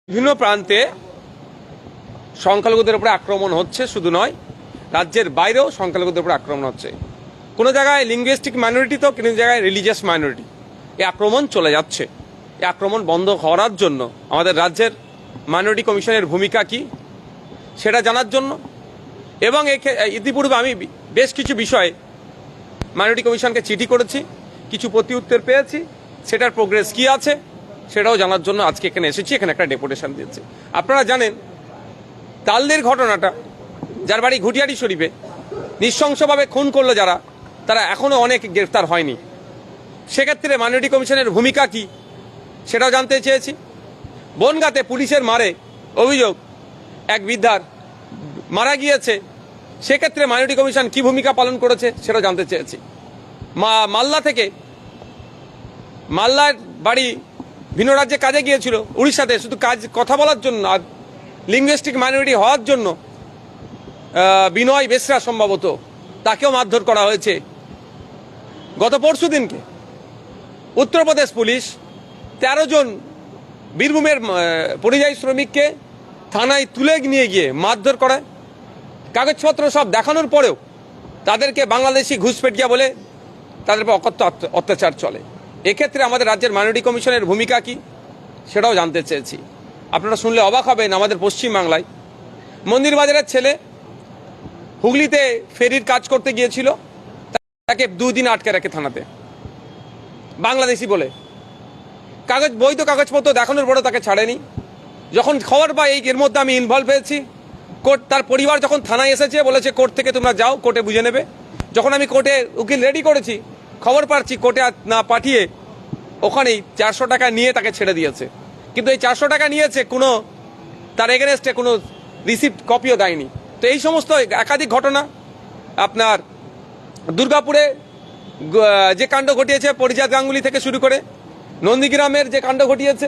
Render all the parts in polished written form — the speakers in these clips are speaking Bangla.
বিভিন্ন প্রান্তে সংখ্যালঘুদের উপরে আক্রমণ হচ্ছে, শুধু নয় রাজ্যের বাইরেও সংখ্যালঘুদের উপরে আক্রমণ হচ্ছে। কোনো জায়গায় লিঙ্গুইস্টিক মাইনরিটি তো, কোনো জায়গায় রিলিজিয়াস মাইনরিটি। এই আক্রমণ চলে যাচ্ছে। এই আক্রমণ বন্ধ করার জন্য আমাদের রাজ্যের মাইনরিটি কমিশনের ভূমিকা কি সেটা জানার জন্য, এবং ইতিপূর্বে আমি বেশ কিছু বিষয়ে মাইনরিটি কমিশনকে চিঠি করেছি, কিছু প্রতি উত্তর পেয়েছি, সেটার প্রোগ্রেস কি আছে সেটাও জানার জন্য আজকে এখানে এসেছি। এখানে একটা ডেপুটেশন দিয়েছি। আপনারা জানেন তালদের ঘটনাটা, যার বাড়ি ঘুটিয়ারি শরীফে নৃশংসভাবে খুন করলো যারা, তারা এখনো অনেক গ্রেফতার হয়নি। সেক্ষেত্রে মাইনরিটি কমিশনের ভূমিকা কি সেটাও জানতে চেয়েছি। বনগাঁতে পুলিশের মারে অভিযোগ এক বৃদ্ধার মারা গিয়েছে, সেক্ষেত্রে মাইনরিটি কমিশন কি ভূমিকা পালন করেছে সেটাও জানতে চেয়েছি। মালদা থেকে, মালদার বাড়ি ভিন্ন রাজ্যে কাজে গিয়েছিল উড়িষ্যাতে, শুধু কথা বলার জন্য আর লিঙ্গুইস্টিক মাইনরিটি হওয়ার জন্য বিনয় বেসরা সম্ভবত, তাকেও মারধর করা হয়েছে। গত পরশু দিনকে উত্তরপ্রদেশ পুলিশ 13 জন বীরভূমের পরিযায়ী শ্রমিককে থানায় তুলে নিয়ে গিয়ে মারধর করায়। কাগজপত্র সব দেখানোর পরেও তাদেরকে বাংলাদেশি ঘুষপেটিয়া বলে তাদের উপর অকথ্য অত্যাচার চলে। এক্ষেত্রে আমাদের রাজ্যের মাইনরিটি কমিশনের ভূমিকা কি সেটাও জানতে চেয়েছি। আপনারা শুনলে অবাক হবেন, আমাদের পশ্চিমবাংলায় মন্দির বাজারের ছেলে হুগলিতে ফেরির কাজ করতে গিয়েছিল, তাকে 2 দিন আটকে রাখে থানাতে বাংলাদেশি বলে। বৈধ কাগজপত্র দেখানোর পরে তাকে ছাড়েনি। যখন খবর পাই এর মধ্যে আমি ইনভলভ হয়েছি, কোর্ট, তার পরিবার যখন থানায় এসেছে বলেছে কোর্ট থেকে তোমরা যাও, কোর্টে বুঝে নেবে। যখন আমি কোর্টে উকিল রেডি করেছি, খবর পাচ্ছি কোর্টে না পাঠিয়ে ওখানেই 400 টাকা নিয়ে তাকে ছেড়ে দিয়েছে। কিন্তু এই 400 টাকা নিয়েছে, কোনো তার এগেনস্টে কোনো রিসিপ্ট কপিও দেয়নি। তো এই সমস্ত একাধিক ঘটনা, আপনার দুর্গাপুরে যে কাণ্ড ঘটিয়েছে, পরিজাত গাঙ্গুলি থেকে শুরু করে নন্দীগ্রামের যে কাণ্ড ঘটিয়েছে,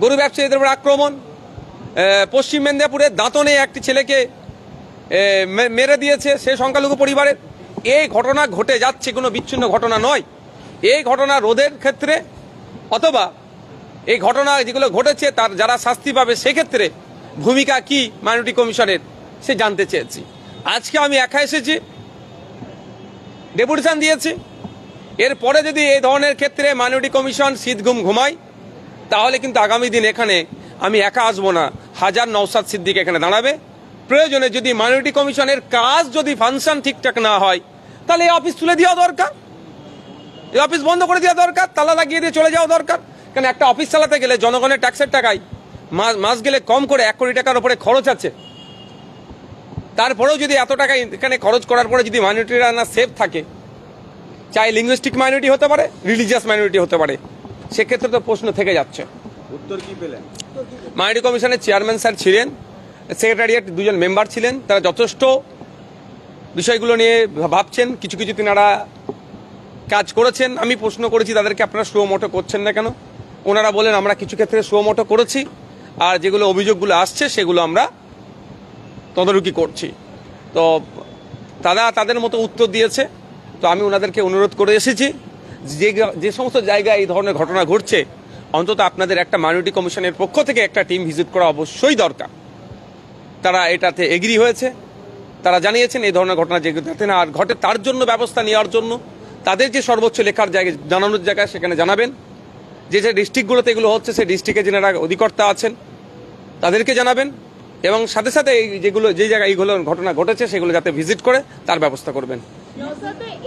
গরু ব্যবসায়ীদের উপর আক্রমণ, পশ্চিম মেদিনীপুরে দাঁতনে একটি ছেলেকে মেরে দিয়েছে সে সংখ্যালঘু পরিবারের। এই ঘটনা ঘটে যাচ্ছে, কোনো বিচ্ছিন্ন ঘটনা নয়। এই ঘটনা রোধের ক্ষেত্রে অথবা এই ঘটনা যেগুলো ঘটেছে তার যারা শাস্তি পাবে সেক্ষেত্রে ভূমিকা কি মাইনরিটি কমিশনের সে জানতে চেয়েছি। আজকে আমি একা এসেছি, ডেপুটেশন দিয়েছি। এরপরে যদি এই ধরনের ক্ষেত্রে মাইনরিটি কমিশন শীত ঘুমায়, তাহলে কিন্তু আগামী দিন এখানে আমি একা আসবো না, হাজার নওশাদ সিদ্দিক এখানে দাঁড়াবে। প্রয়োজনে যদি মাইনরিটি কমিশনের কাজ যদি ফাংশন ঠিকঠাক না হয়, তাহলে এই অফিস তুলে দেওয়া দরকার, এই অফিস বন্ধ করে দেওয়া দরকার, তালা লাগিয়ে দিয়ে চলে যাওয়া দরকার। কারণ একটা অফিস চালাতে গেলে জনগণের ট্যাক্সের টাকায় মাস গেলে কম করে 1 কোটি টাকার উপরে খরচ আছে। তারপরেও যদি এত টাকা এখানে খরচ করার পরে যদি মাইনরিটিরা না সেফ থাকে, চাই লিঙ্গুইস্টিক মাইনরিটি হতে পারে, রিলিজিয়াস মাইনরিটি হতে পারে, সেক্ষেত্রে তো প্রশ্ন থেকে যাচ্ছে। উত্তর কি পেলেন? মাইনরিটি কমিশনের চেয়ারম্যান স্যার ছিলেন, সেক্রেটারিয়েট 2 জন মেম্বার ছিলেন, তারা যথেষ্ট বিষয়গুলো নিয়ে ভাবছেন, কিছু কিছু তিনারা কাজ করেছেন। আমি প্রশ্ন করেছি তাদেরকে, আপনারা সুও মোটো করছেন না কেন? ওনারা বলেন আমরা কিছু ক্ষেত্রে সুও মোটো করেছি, আর যেগুলো অভিযোগগুলো আসছে সেগুলো আমরা তদারকি করছি। তো তারা তাদের মতো উত্তর দিয়েছে। তো আমি ওনাদেরকে অনুরোধ করে এসেছি, যে সমস্ত জায়গায় এই ধরনের ঘটনা ঘটছে, অন্তত আপনাদের একটা মাইনরিটি কমিশনের পক্ষ থেকে একটা টিম ভিজিট করা অবশ্যই দরকার। তারা এটাতে এগ্রি হয়েছে, তারা জানিয়েছেন এই ধরনের ঘটনা যাতে না আর ঘটে তার জন্য ব্যবস্থা নেওয়ার জন্য তাদের যে সর্বোচ্চ লেখার জায়গায় জানানোর জায়গায় সেখানে জানাবেন। যে ডিস্ট্রিক্টগুলোতে এগুলো হচ্ছে সেই ডিস্ট্রিক্টে যারা অধিকর্তা আছেন তাদেরকে জানাবেন, এবং সাথে সাথে এই যেগুলো যে জায়গায় এইগুলো ঘটনা ঘটেছে সেগুলো যাতে ভিজিট করে তার ব্যবস্থা করবেন।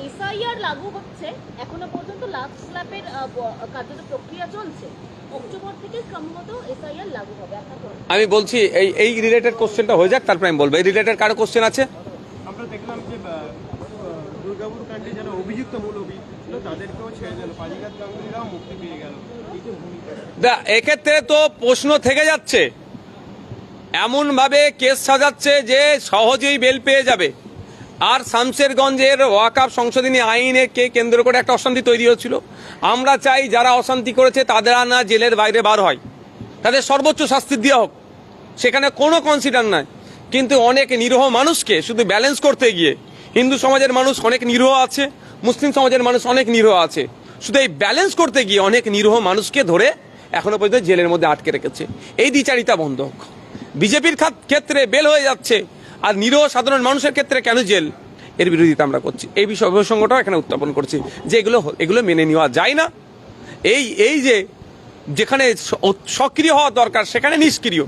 এসআইআর লাগু হচ্ছে, এখনো পর্যন্ত লাস্ট ল্যাপের কার্যত প্রক্রিয়া চলছে, অক্টোবর থেকে সম্ভবত এসআইআর লাগু হবে। আমি বলছি এই রিলেটেড কোশ্চেনটা হয়ে যাক, তারপরে আমি বলবো। এই রিলেটেড কারো কোশ্চেন আছে? আমরা দেখলাম যে দুর্গাপুর কাণ্ডে যারা অভিযুক্ত মূল অভিযুক্ত ছিল তাদেরকেও ছেড়ে দিল, পরিজাত গাঙ্গুলিরাও মুক্তি পেয়ে গেল। এক্ষেত্রে তো প্রশ্ন থেকে যাচ্ছে, এমনভাবে কেস সাজাচ্ছে যে সহজেই বেল পেয়ে যাবে। আর শামশেরগঞ্জের ওয়াকফ সংশোধনী আইনকে কেন্দ্র করে একটা অশান্তি তৈরি হচ্ছিল। আমরা চাই যারা অশান্তি করেছে তাদের না জেলের বাইরে বার হয়, তাদের সর্বোচ্চ শাস্তি দেওয়া হোক, সেখানে কোনো কনসিডার নাই। কিন্তু অনেক নিরীহ মানুষকে শুধু ব্যালেন্স করতে গিয়ে, হিন্দু সমাজের মানুষ অনেক নিরীহ আছে, মুসলিম সমাজের মানুষ অনেক নিরীহ আছে, শুধু এই ব্যালেন্স করতে গিয়ে অনেক নিরীহ মানুষকে ধরে এখনো পর্যন্ত জেলের মধ্যে আটকে রেখেছে। এই দ্বিচারিতা বন্ধ হোক। বিজেপির ক্ষেত্রে বেল হয়ে যাচ্ছে, আর নিরীহ সাধারণ মানুষের ক্ষেত্রে কেন জেল, এর বিরোধিতা আমরা করছি। এই বিষয় প্রসঙ্গটাও এখানে উত্থাপন করছি যে এগুলো মেনে নেওয়া যায় না। এই যে যেখানে সক্রিয় হওয়া দরকার সেখানে নিষ্ক্রিয়,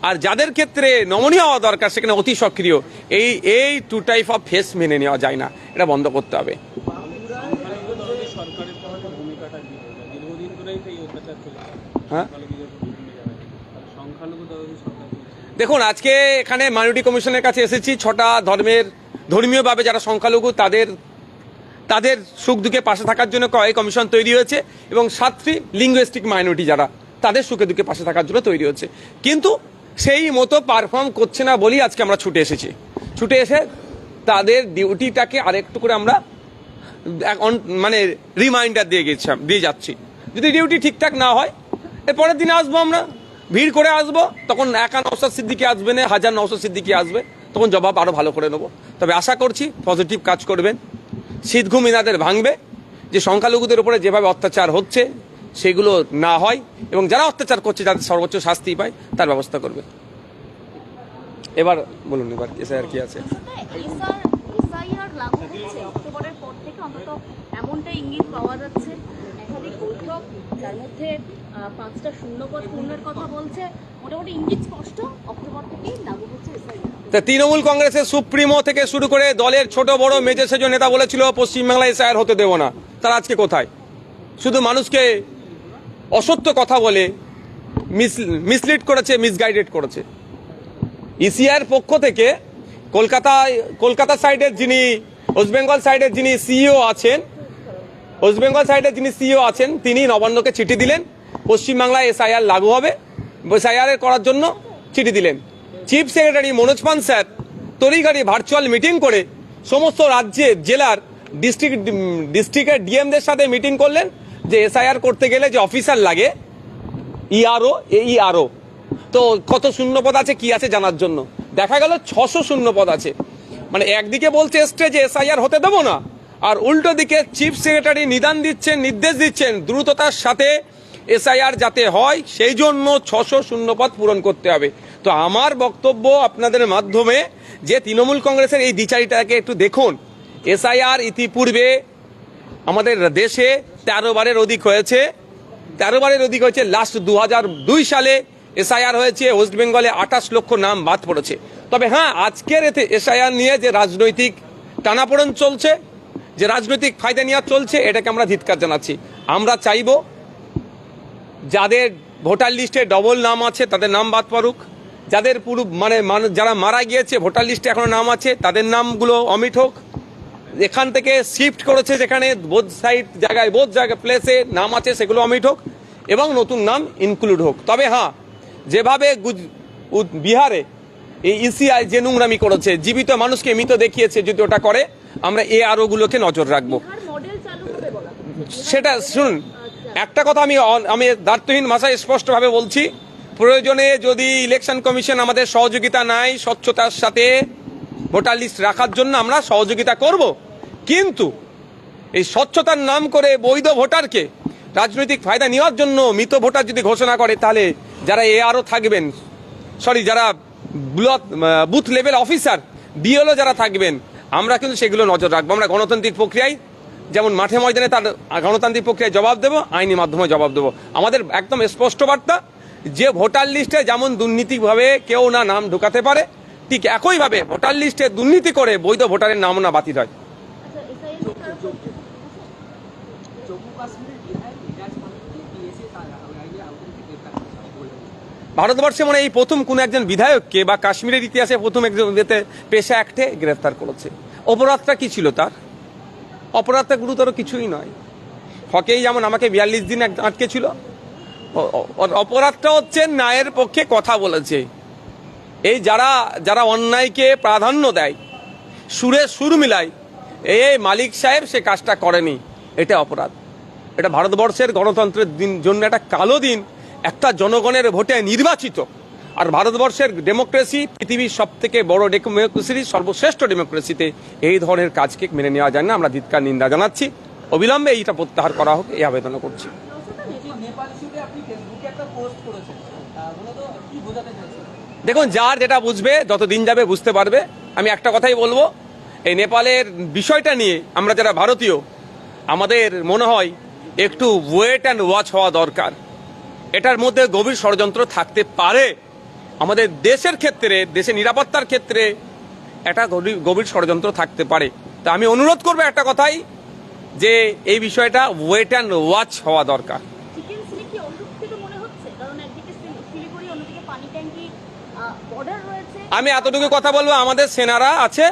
আর যাদের ক্ষেত্রে নমনীয় হওয়া দরকার সেখানে অতি সক্রিয়, এই টু টাইপ অফ ফেস মেনে নেওয়া যায় না, এটা বন্ধ করতে হবে। সরকারের ভূমিকাটা কি দীর্ঘদিন ধরেই এই অত্যাচার চলছে, হ্যাঁ সংখ্যালঘু সরকার। দেখুন, আজকে এখানে মাইনরিটি কমিশনের কাছে এসেছি। 6টা ধর্মীয়ভাবে যারা সংখ্যালঘু তাদের সুখ দুঃখে পাশে থাকার জন্য এই কমিশন তৈরি হয়েছে, এবং 7টি লিঙ্গুইস্টিক মাইনরিটি যারা তাদের সুখে দুঃখে পাশে থাকার জন্য তৈরি হচ্ছে। কিন্তু সেই মতো পারফর্ম করছে না বলেই আজকে আমরা ছুটে এসে তাদের ডিউটিটাকে আরেকটু করে আমরা মানে রিমাইন্ডার দিয়ে যাচ্ছি। যদি ডিউটি ঠিকঠাক না হয়, এর পরের দিনে আসবো, আমরা ভিড় করে আসবো, তখন একা নওশাদ সিদ্দিকী আসবে না, 1000 নওশাদ সিদ্দিকী আসবে, তখন জবাব আরো ভালো করে নেবো। তবে আশা করছি পজিটিভ কাজ করবেন, শীতঘুম ইনাদের ভাঙবে, যে সংখ্যালঘুদের উপরে যেভাবে অত্যাচার হচ্ছে সেগুলো না হয়, এবং যারা অত্যাচার করছে যাদের সর্বোচ্চ শাস্তি পায় তার ব্যবস্থা করবে। এবার বলুন, এবার এসআইআর কি আছে? এসআইআর লাগু হচ্ছে অক্টোবরের পর থেকে, অন্তত এমনটা ইঙ্গিত পাওয়া যাচ্ছে। একাধিক বৈঠক, যার মধ্যে 5টা শূন্যপদ পূর্ণের কথা বলছে, মোটামুটি ইঙ্গিত স্পষ্ট, অক্টোবর থেকেই লাগু হচ্ছে এসআইআর। তা তৃণমূল কংগ্রেসের সুপ্রিমো থেকে শুরু করে দলের ছোট বড় মেজে সেজ নেতা বলেছিল পশ্চিমবাংলায় এসআইআর হতে দেব না, তারা আজকে কোথায়? শুধু মানুষকে অসত্য কথা বলে মিসলিড করেছে, মিসগাইডেড করেছে। ইসিআর পক্ষ থেকে কলকাতা সাইডের যিনি ওয়েস্ট বেঙ্গল সাইডের যিনি সিইও আছেন তিনি নবান্নকে চিঠি দিলেন, পশ্চিমবাংলায় এসআইআর লাগু হবে, এসআইআর করার জন্য চিঠি দিলেন। চিফ সেক্রেটারি মনোজ পান স্যার তড়িঘড়ি ভার্চুয়াল মিটিং করে সমস্ত রাজ্যের জেলার ডিস্ট্রিক্টের ডিএমদের সাথে মিটিং করলেন, যে এসআইআর করতে গেলে যে অফিসার লাগে ইআরও, তো কত শূন্যপদ আছে কি আছে জানার জন্য। দেখা গেল 600 শূন্যপদ আছে। মানে একদিকে বলছে স্টেজে এসআইআর হতে দেবো না, আর উল্টো দিকে চিফ সেক্রেটারি নির্দেশ দিচ্ছেন দ্রুততার সাথে এসআইআর যাতে হয়, সেই জন্য 600 শূন্যপদ পূরণ করতে হবে। তো আমার বক্তব্য আপনাদের মাধ্যমে, যে তৃণমূল কংগ্রেসের এই দ্বিচারিতাকে একটু দেখুন। এসআইআর ইতিপূর্বে আমাদের দেশে 13 বারের অধিক হয়েছে। লাস্ট 2002 সালে এসআইআর হয়েছে, ওয়েস্ট বেঙ্গলে 28 লক্ষ নাম বাদ পড়েছে। তবে হ্যাঁ, আজকের এতে এসআইআর নিয়ে যে রাজনৈতিক টানাপোড়েন চলছে, যে রাজনৈতিক ফায়দা নেওয়া চলছে, এটাকে আমরা ধিক্কার জানাচ্ছি। আমরা চাইব যাদের ভোটার লিস্টে ডবল নাম আছে তাদের নাম বাদ পড়ুক, যাদের পুরো যারা মারা গিয়েছে ভোটার লিস্টে এখনো নাম আছে তাদের নামগুলো অমিট হোক, এখান থেকে শিফট করেছে যেখানে বোধ জায়গায় প্লেসে নাম আছে সেগুলো অমিট হোক, এবং নতুন নাম ইনক্লুড হোক। তবে হ্যাঁ, যেভাবে বিহারে এই ইসিআই যে নোংরামি করেছে, জীবিত মানুষকে মৃত দেখিয়েছে, যদি ওটা করে আমরা এআরওগুলোকে নজর রাখবো। সেটা শুনুন, একটা কথা আমি দায়িত্বহীন ভাষায় স্পষ্টভাবে বলছি, প্রয়োজনে যদি ইলেকশন কমিশন আমাদের সহযোগিতা নেয় স্বচ্ছতার সাথে ভোটার লিস্ট রাখার জন্য, আমরা সহযোগিতা করব। কিন্তু এই স্বচ্ছতার নাম করে বৈধ ভোটারকে রাজনৈতিক ফায়দা নেওয়ার জন্য মৃত ভোটার যদি ঘোষণা করে, তাহলে যারা এআরও থাকবেন, যারা বুথ লেভেল অফিসার বিএলও যারা থাকবেন, আমরা কিন্তু সেগুলো নজর রাখবো। আমরা গণতান্ত্রিক প্রক্রিয়ায় যেমন মাঠে ময়দানে তার গণতান্ত্রিক প্রক্রিয়ায় জবাব দেবো, আইনি মাধ্যমে জবাব দেবো। আমাদের একদম স্পষ্ট বার্তা, যে ভোটার লিস্টে যেমন দুর্নীতিভাবে কেউ না নাম ঢোকাতে পারে, ঠিক একইভাবে ভোটার লিস্টে দুর্নীতি করে বৈধ ভোটারের নাম না বাতিল হয়। ভারতবর্ষে মনে এই প্রথম কোন একজন বিধায়ককে বা কাশ্মীরের ইতিহাসে প্রথম একজন পেশা অ্যাক্টে গ্রেফতার করেছে। অপরাধটা কি ছিল তার? অপরাধটা গুরুতর কিছুই নয়। হকেই যেমন আমাকে 42 দিন আটকে ছিল, অপরাধটা হচ্ছে ন্যায়ের পক্ষে কথা বলেছে। এই যারা অন্যায়কে প্রাধান্য দেয়, সুরে সুর মিলায়, এই মালিক সাহেব সে কাজটা করেনি, এটা অপরাধ। এটা ভারতবর্ষের গণতন্ত্রের জন্য একটা কালো দিন। একটা জনগণের ভোটে নির্বাচিত, আর ভারতবর্ষের ডেমোক্রেসি পৃথিবীর সব থেকে বড় ডেমোক্রেসি, সর্বশ্রেষ্ঠ ডেমোক্রেসিতে এই ধরনের কাজকে মেনে নেওয়া যায় না। আমরা ধিক্কার নিন্দা জানাচ্ছি, অবিলম্বে এইটা প্রত্যাহার করা হোক এই আবেদন করছি। পোস্ট করেছেন মূলত কি বোঝাতে চাইছেন? দেখুন, যার যেটা বুঝবে যত দিন যাবে বুঝতে পারবে। আমি একটা কথাই বলবো, এই নেপালের বিষয়টা নিয়ে আমরা যারা ভারতীয় আমাদের মনে হয় একটু ওয়েট অ্যান্ড ওয়াচ হওয়া দরকার। এটার মধ্যে গভীর ষড়যন্ত্র থাকতে পারে, আমাদের দেশের ক্ষেত্রে, দেশের নিরাপত্তার ক্ষেত্রে একটা গভীর ষড়যন্ত্র থাকতে পারে। তা আমি অনুরোধ করবো একটা কথাই, যে এই বিষয়টা ওয়েট অ্যান্ড ওয়াচ হওয়া দরকার। চিকেন সিলি কি অসুস্থিত মনে হচ্ছে? কারণ একদিকে শিলিগুড়ি, অন্যদিকে পানি ট্যাঙ্কি, বর্ডার রয়েছে। আমি এতটুকু কথা বলবো, আমাদের সেনারা আছে,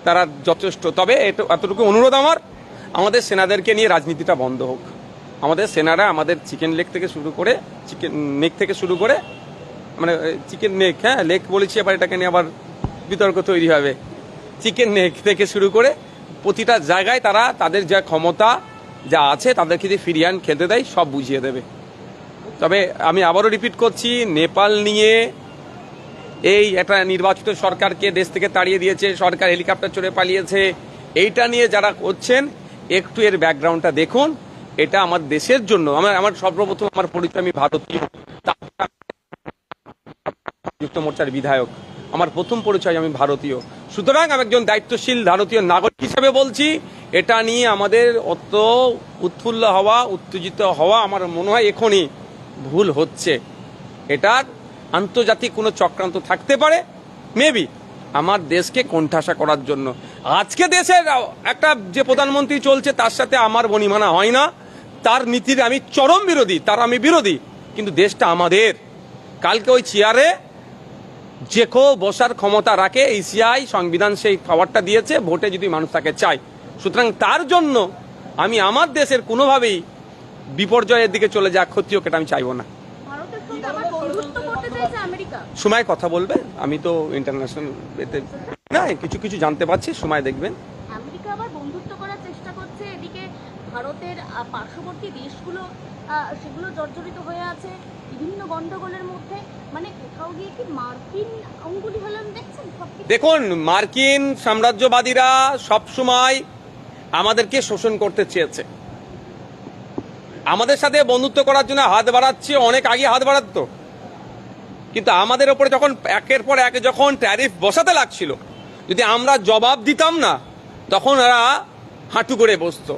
তারা যথেষ্ট। তবে এতটুকু অনুরোধ আমার, আমাদের সেনাদেরকে নিয়ে রাজনীতিটা বন্ধ হোক। আমাদের সেনারা আমাদের চিকেন লেগ থেকে শুরু করে, চিকেন নেক থেকে শুরু করে, মানে চিকেন নেক, হ্যাঁ লেগ বলেছি, আবার এটাকে নিয়ে আবার বিতর্ক তৈরি হবে। চিকেন নেক থেকে শুরু করে প্রতিটা জায়গায় তারা তাদের যা ক্ষমতা যা আছে তাদেরকে যদি ফিরিয়ে খেলতে দেয়, সব বুঝিয়ে দেবে। তবে আমি আবারও রিপিট করছি, নেপাল নিয়ে এই একটা নির্বাচিত সরকারকে দেশ থেকে তাড়িয়ে দিয়েছে, সরকার হেলিকপ্টার চড়ে পালিয়েছে, এইটা নিয়ে যারা করছেন একটু এর ব্যাকগ্রাউন্ডটা দেখুন। এটা আমার দেশের জন্য, আমার সর্বপ্রথম আমার পরিচয়, আমি ভারতীয়, যুক্ত মোর্চার বিধায়ক, আমার প্রথম পরিচয় আমি ভারতীয়। সুতরাং আমি একজন দায়িত্বশীল ভারতীয় নাগরিক হিসেবে বলছি, এটা নিয়ে আমাদের অত উৎফুল্ল হওয়া, উত্তেজিত হওয়া আমার মনে হয় এখনই ভুল হচ্ছে। এটার আন্তর্জাতিক কোনো চক্রান্ত থাকতে পারে, মেবি আমার দেশকে কোণঠাসা করার জন্য। আজকে দেশের একটা যে প্রধানমন্ত্রী চলছে তার সাথে আমার বনিমানা হয় না, তার নীতির আমি চরম বিরোধী, তার আমি বিরোধী, কিন্তু দেশটা আমাদের। কালকে ওই চেয়ারে যে কেউ বসার ক্ষমতা রাখে, এশিয়ায় সংবিধান সেই পাওয়ারটা দিয়েছে, ভোটে যদি মানুষ তাকে চায়। সুতরাং তার জন্য আমি আমার দেশের কোনোভাবেই বিপর্যয়ের দিকে চলে যাক, ক্ষতি হোক, এটা আমি চাইবো না। ভারতের সঙ্গে আবার বন্ধুত্ব করতে চাইছে আমেরিকা। সময় কথা বলবে, আমি তো ইন্টারন্যাশনাল এতে না, কিছু কিছু জানতে পারছি, সময় দেখবেন। আমেরিকা আবার বন্ধুত্ব করার চেষ্টা করছে, এদিকে ভারতের পার্শ্ববর্তী দেশগুলো সেগুলো জর্জরিত হয়ে আছে বিভিন্ন গন্ডগোলের মধ্যে। মানে কোথাও গিয়ে কি মার্কিন অঙ্গুলি হলেন দেখছেন সবকিছু? দেখুন, মার্কিন সাম্রাজ্যবাদীরা সবসময় আমাদেরকে শোষণ করতে চেয়েছে, আমাদের সাথে বন্ধুত্ব করার জন্য হাত বাড়াচ্ছে, অনেক আগে হাত বাড়াতো, কিন্তু আমাদের ওপরে যখন একের পর এক যখন ট্যারিফ বসাতে লাগছিল, যদি আমরা জবাব দিতাম না, তখন ওরা হাঁটু করে বসতো।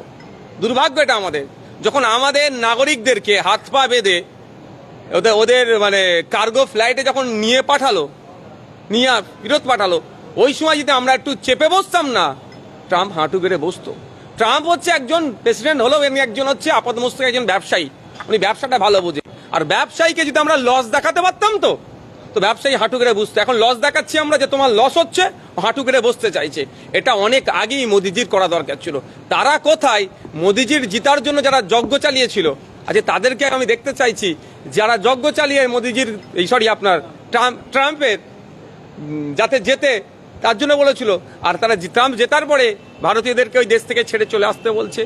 দুর্ভাগ্য এটা আমাদের। যখন আমাদের নাগরিকদেরকে হাত পা বেঁধে ওদের মানে কার্গো ফ্লাইটে যখন নিয়ে ফেরত পাঠালো, ওই সময় যদি আমরা একটু চেপে বসতাম না, ট্রাম্প হাঁটু গেড়ে বসতো। ট্রাম্প হচ্ছে একজন প্রেসিডেন্ট হলো, এমনি একজন হচ্ছে আপাতমস্তক একজন ব্যবসায়ী, উনি ব্যবসাটা ভালো বোঝে। আর ব্যবসায়ীকে যদি আমরা লস দেখাতে পারতাম, তো ব্যবসায়ী হাঁটু গেড়ে বসতো। এখন লস দেখাচ্ছি আমরা, যে তোমার লস হচ্ছে, হাঁটু গেড়ে বসতে চাইছে। এটা অনেক আগেই মোদিজির করা দরকার ছিল। তারা কোথায়? মোদিজির জিতার জন্য যারা যজ্ঞ চালিয়েছিল, আজকে তাদেরকে আমি দেখতে চাইছি, যারা যজ্ঞ চালিয়ে মোদিজির আপনার ট্রাম্পের যাতে জেতে তার জন্য বলেছিল, আর তারা ট্রাম্প জেতার পরে ভারতীয়দেরকে ওই দেশ থেকে ছেড়ে চলে আসতে বলছে,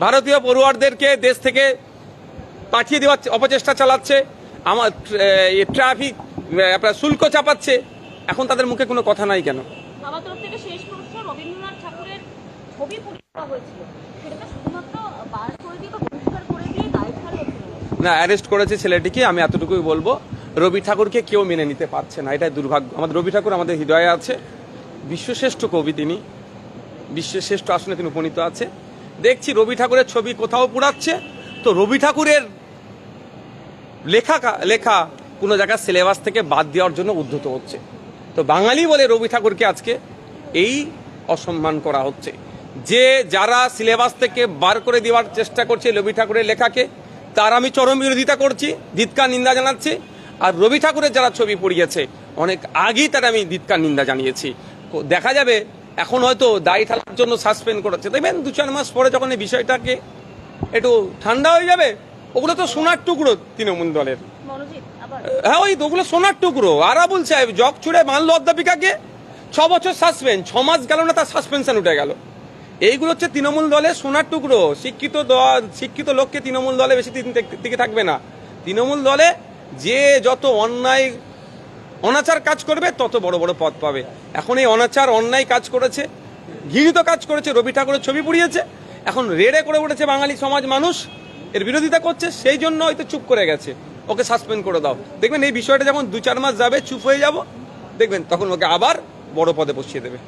ভারতীয় পড়ুয়ারদেরকে দেশ থেকে পাঠিয়ে দেওয়ার অপচেষ্টা চালাচ্ছে, আমার ট্রাফিক আপনার শুল্ক চাপাচ্ছে। এখন তাদের মুখে কোনো কথা নাই কেন? আমার তরফ থেকে শেষ প্রশ্ন, রবীন্দ্রনাথ ঠাকুরের ছবি পুড়িয়ে দেওয়া হয়েছিল, সেটাকে শুধুমাত্র বার করে দিয়ে বা পরিষ্কার করে দিয়ে দায় ছাড়িয়ে না, অ্যারেস্ট করেছে ছেলেটিকে। আমি এতটুকুই বলবো, রবি ঠাকুরকে কেউ মেনে নিতে পারছে না, এটাই দুর্ভাগ্য। আমাদের রবি ঠাকুর আমাদের হৃদয়ে আছে, বিশ্বশ্রেষ্ঠ কবি তিনি, বিশ্বের শ্রেষ্ঠ আসনে তিনি উপনীত আছে। দেখছি রবি ঠাকুরের ছবি কোথাও পুড়াচ্ছে, তো রবি ঠাকুরের লেখা কোনো জায়গায় সিলেবাস থেকে বাদ দেওয়ার জন্য উদ্ধত হচ্ছে। তো বাঙালি বলে রবি ঠাকুরকে আজকে এই অসম্মান করা হচ্ছে। যে যারা সিলেবাস থেকে বার করে দেওয়ার চেষ্টা করছে রবি ঠাকুরের লেখাকে, তার আমি চরম বিরোধিতা করছি, ধিক্কার নিন্দা জানাচ্ছি। আর রবি ঠাকুরের যারা ছবি পুড়িয়েছে, অনেক আগেই তার আমি ধিক্কার নিন্দা জানিয়েছি। দেখা যাবে এখন হয়তো দাড়ি ঠালার জন্য সাসপেন্ড করেছে, দেখবেন 2-4 মাস পরে যখন এই বিষয়টাকে একটু ঠান্ডা হয়ে যাবে, ওগুলো তো সোনার টুকরো তৃণমূল দলের। হ্যাঁ, ওগুলো সোনার টুকরো। আরাবুল সাহেব জগ ছুড়ে মানলো অধ্যাপিকাকে, 6 বছর সাসপেন্ড, 6 মাস গেল না তার সাসপেনশন উঠে গেল। এইগুলো হচ্ছে তৃণমূল দলের সোনার টুকরো। শিক্ষিত লোককে তৃণমূল দলে বেশি দিন টিকে থাকবে না। তৃণমূল দলে যে যত অনাচার কাজ করবে, তত বড় বড় পদ পাবে। এখন এই অনাচার অন্যায় কাজ করেছে, ঘৃণিত কাজ করেছে, রবি ঠাকুরের ছবি পুড়িয়েছে, এখন রেড়ে করে উঠেছে বাঙালি সমাজ মানুষ। এর বিরোধিতা করছে, সেই জন্য হয়তো চুপ করে গেছে, ওকে সাসপেন্ড করে দাও। দেখবেন এই বিষয়টা যখন 2-4 মাস যাবে, চুপ হয়ে যাব, দেখবেন তখন ওকে আবার বড় পদে বসিয়ে দেবে।